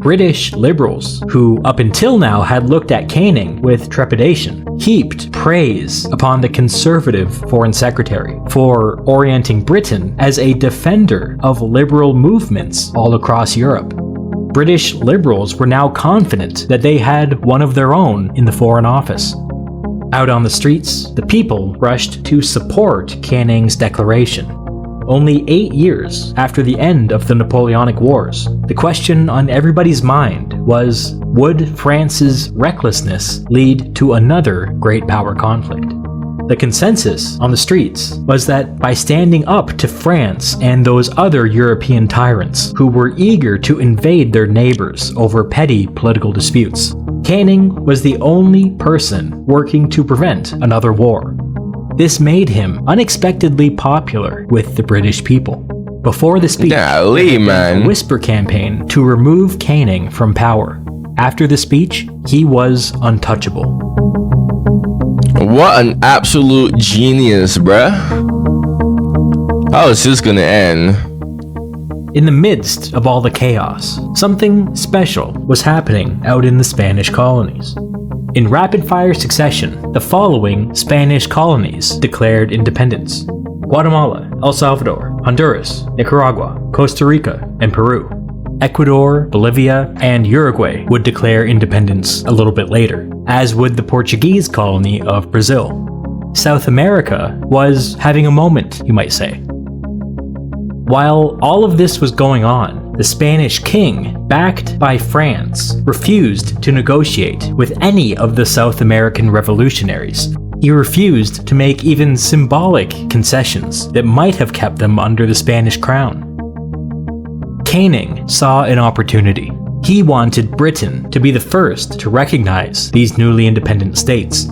British liberals, who up until now had looked at Canning with trepidation, heaped praise upon the conservative Foreign Secretary for orienting Britain as a defender of liberal movements all across Europe. British liberals were now confident that they had one of their own in the Foreign Office. Out on the streets, the people rushed to support Canning's declaration. Only 8 years after the end of the Napoleonic Wars, the question on everybody's mind was, would France's recklessness lead to another great power conflict? The consensus on the streets was that by standing up to France and those other European tyrants who were eager to invade their neighbors over petty political disputes, Canning was the only person working to prevent another war. This made him unexpectedly popular with the British people. Before the speech, there had been a whisper campaign to remove Canning from power. After the speech, he was untouchable. What an absolute genius, bruh. How is this gonna end? In the midst of all the chaos, something special was happening out in the Spanish colonies. In rapid-fire succession, the following Spanish colonies declared independence: Guatemala, El Salvador, Honduras, Nicaragua, Costa Rica, and Peru. Ecuador, Bolivia, and Uruguay would declare independence a little bit later, as would the Portuguese colony of Brazil. South America was having a moment, you might say. While all of this was going on, the Spanish king, backed by France, refused to negotiate with any of the South American revolutionaries. He refused to make even symbolic concessions that might have kept them under the Spanish crown. Canning saw an opportunity. He wanted Britain to be the first to recognize these newly independent states.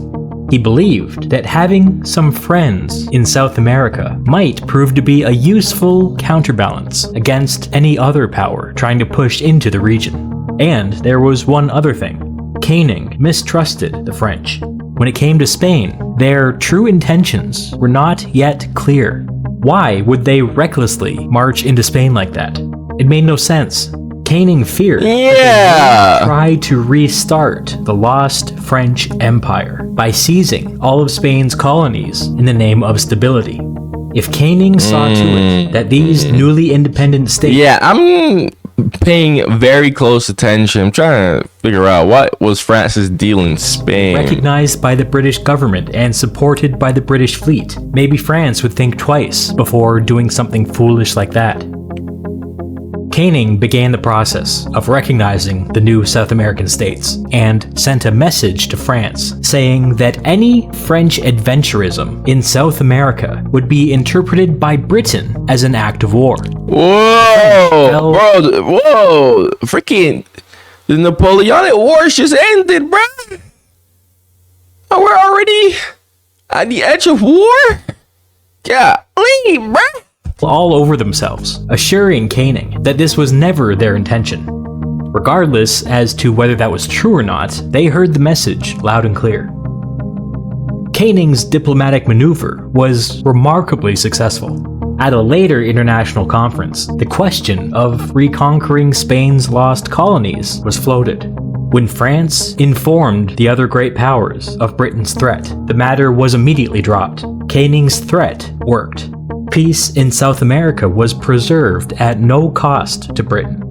He believed that having some friends in South America might prove to be a useful counterbalance against any other power trying to push into the region. And there was one other thing. Canning mistrusted the French. When it came to Spain, their true intentions were not yet clear. Why would they recklessly march into Spain like that? It made no sense. Canning feared that they would try to restart the lost French Empire by seizing all of Spain's colonies in the name of stability. If Canning saw to it that these newly independent states... Yeah, I'm paying very close attention. I'm trying to figure out what was France's deal in Spain. Recognized by the British government and supported by the British fleet, maybe France would think twice before doing something foolish like that. Canning began the process of recognizing the new South American states and sent a message to France saying that any French adventurism in South America would be interpreted by Britain as an act of war. Whoa, whoa, freaking, the Napoleonic Wars just ended, bro. We're already at the edge of war? Yeah, leave, bro. All over themselves, assuring Canning that this was never their intention. Regardless as to whether that was true or not, they heard the message loud and clear. Canning's diplomatic maneuver was remarkably successful. At a later international conference, the question of reconquering Spain's lost colonies was floated. When France informed the other great powers of Britain's threat, the matter was immediately dropped. Canning's threat worked. Peace in South America was preserved at no cost to Britain.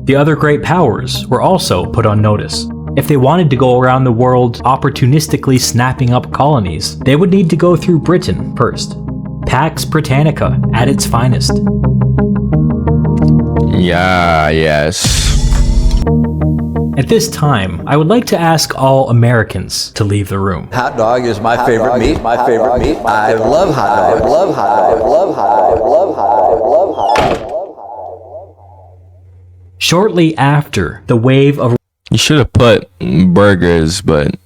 The other great powers were also put on notice. If they wanted to go around the world opportunistically snapping up colonies, they would need to go through Britain first. Pax Britannica at its finest. Yeah, yes. At this time, I would like to ask all Americans to leave the room. Hot dog is my favorite meat. I love hot dogs. Love hot dogs. Love hot dogs. Love hot dogs. Love hot dogs. Shortly after the wave of You should have put burgers, but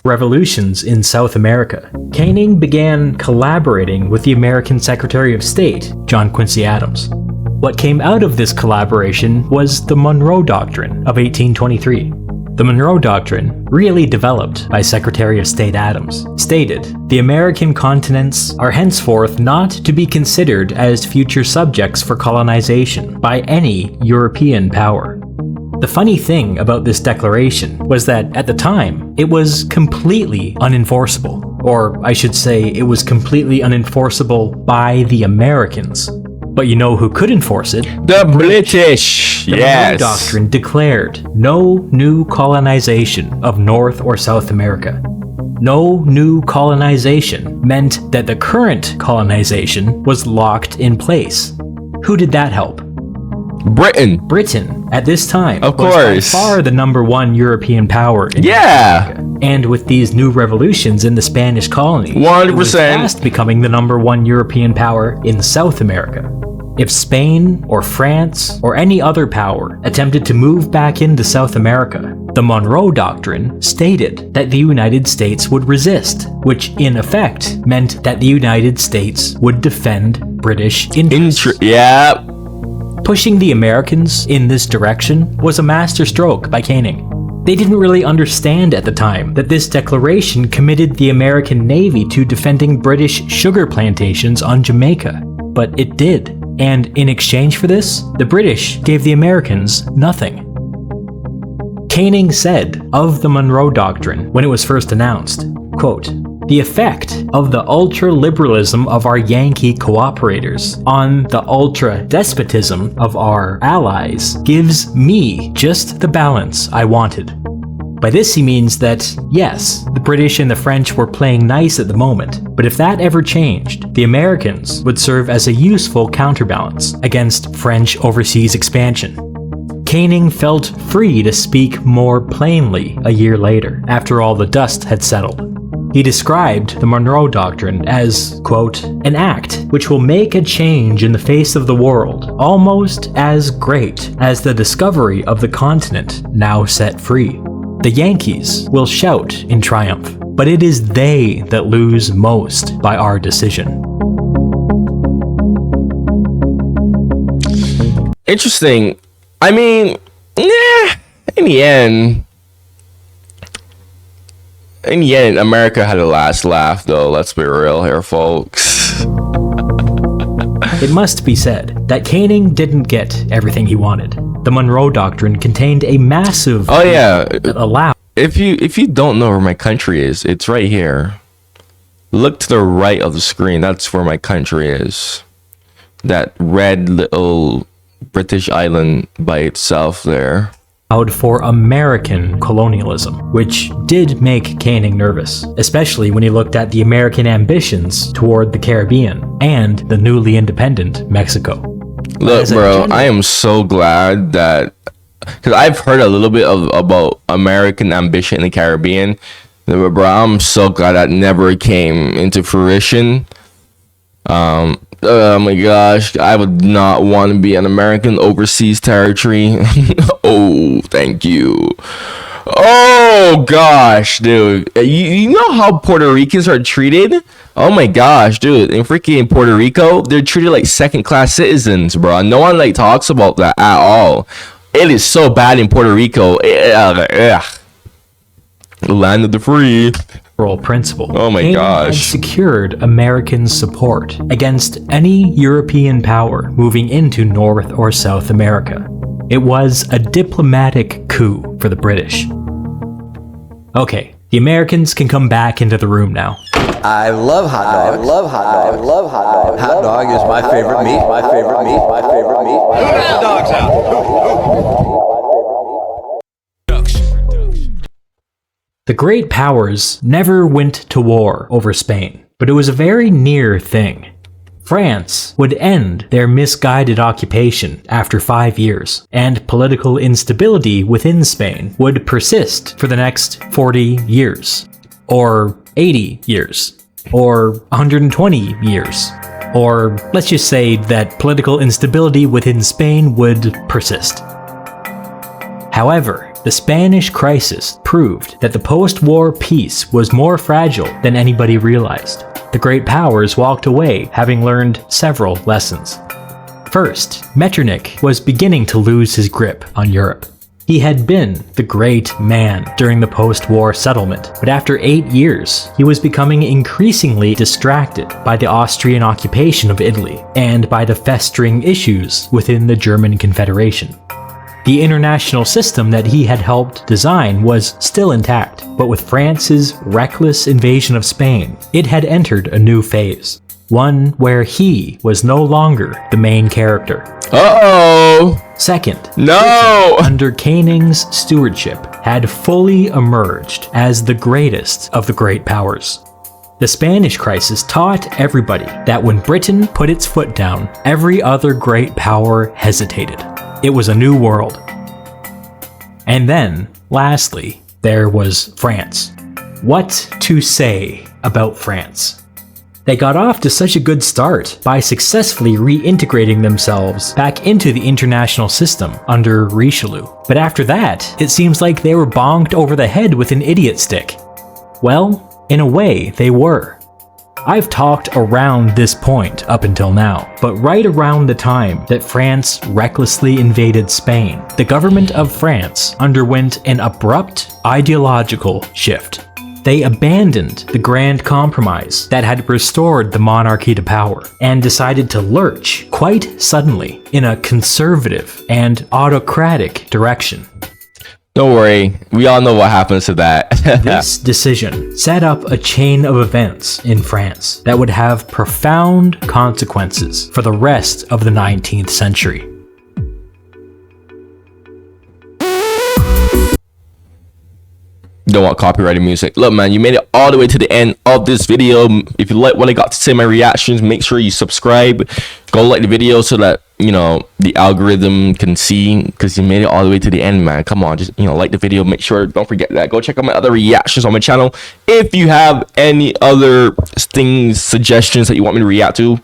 revolutions in South America, Canning began collaborating with the American Secretary of State, John Quincy Adams. What came out of this collaboration was the Monroe Doctrine of 1823. The Monroe Doctrine, really developed by Secretary of State Adams, stated the American continents are henceforth not to be considered as future subjects for colonization by any European power. The funny thing about this declaration was that at the time, it was completely unenforceable. Or I should say, it was completely unenforceable by the Americans. But you know who could enforce it? the British. The Yes. Monroe Doctrine declared no new colonization of North or South America. No new colonization meant that the current colonization was locked in place. Who did that help? Britain. Britain, at this time, Of was course. by far the number one European power in Yeah. America. And with these new revolutions in the Spanish colony, 100%. it was fast becoming the number one European power in South America. If Spain or France or any other power attempted to move back into South America, the Monroe Doctrine stated that the United States would resist, which in effect meant that the United States would defend British interests. Yeah. Pushing the Americans in this direction was a masterstroke by Canning. They didn't really understand at the time that this declaration committed the American Navy to defending British sugar plantations on Jamaica, but it did. And in exchange for this, the British gave the Americans nothing. Canning said of the Monroe Doctrine when it was first announced, quote, "The effect of the ultra-liberalism of our Yankee cooperators on the ultra-despotism of our allies gives me just the balance I wanted." By this he means that, yes, the British and the French were playing nice at the moment, but if that ever changed, the Americans would serve as a useful counterbalance against French overseas expansion. Canning felt free to speak more plainly a year later, after all the dust had settled. He described the Monroe Doctrine as, quote, "an act which will make a change in the face of the world almost as great as the discovery of the continent now set free. The Yankees will shout in triumph, but it is they that lose most by our decision." Interesting. I mean, in the end, America had a last laugh, though. Let's be real here, folks. It must be said that Canning didn't get everything he wanted. The Monroe Doctrine contained a massive Oh yeah. that allowed If you don't know where my country is, it's right here. Look to the right of the screen. That's where my country is. That red little British island by itself there. for American colonialism, which did make Canning nervous, especially when he looked at the American ambitions toward the Caribbean and the newly independent Mexico. Look, As a bro, general- I am so glad that, because I've heard a little bit about American ambition in the Caribbean, but bro, I'm so glad that never came into fruition. Oh my gosh, I would not want to be an American overseas territory. Oh, thank you. Oh gosh, dude. You know how Puerto Ricans are treated? Oh my gosh, dude. In freaking Puerto Rico, they're treated like second-class citizens, bro. No one like talks about that at all. It is so bad in Puerto Rico. Ugh. The land of the free. Principle. Oh my Canning gosh. had secured American support against any European power moving into North or South America. It was a diplomatic coup for the British. Okay, the Americans can come back into the room now. I love hot dogs. Love hot dogs. Love hot dogs. Hot dog is my favorite meat. My favorite meat. My favorite meat. Who let the dogs out? The great powers never went to war over Spain, but it was a very near thing. France would end their misguided occupation after 5 years, and political instability within Spain would persist for the next 40 years, or 80 years, or 120 years, or let's just say that political instability within Spain would persist. However, the Spanish crisis proved that the post-war peace was more fragile than anybody realized. The great powers walked away having learned several lessons. First, Metternich was beginning to lose his grip on Europe. He had been the great man during the post-war settlement, but after 8 years, he was becoming increasingly distracted by the Austrian occupation of Italy and by the festering issues within the German Confederation. The international system that he had helped design was still intact, but with France's reckless invasion of Spain, it had entered a new phase. One where he was no longer the main character. Uh-oh! Second, No! Britain, under Canning's stewardship, had fully emerged as the greatest of the great powers. The Spanish crisis taught everybody that when Britain put its foot down, every other great power hesitated. It was a new world. And then, lastly, there was France. What to say about France? They got off to such a good start by successfully reintegrating themselves back into the international system under Richelieu. But after that, it seems like they were bonked over the head with an idiot stick. Well, in a way, they were. I've talked around this point up until now, but right around the time that France recklessly invaded Spain, the government of France underwent an abrupt ideological shift. They abandoned the Grand Compromise that had restored the monarchy to power and decided to lurch quite suddenly in a conservative and autocratic direction. Don't worry, we all know what happens to that. This decision set up a chain of events in France that would have profound consequences for the rest of the 19th century. Don't want copyrighted music. Look, man, you made it all the way to the end of this video. If you like what I got to say, my reactions, make sure you subscribe. Go like the video so that, you know, the algorithm can see, because you made it all the way to the end, man. Come on, just, you know, like the video. Make sure, don't forget that. Go check out my other reactions on my channel. If you have any other things, suggestions that you want me to react to,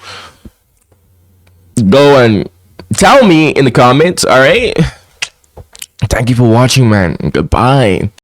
go and tell me in the comments, all right? Thank you for watching, man. Goodbye.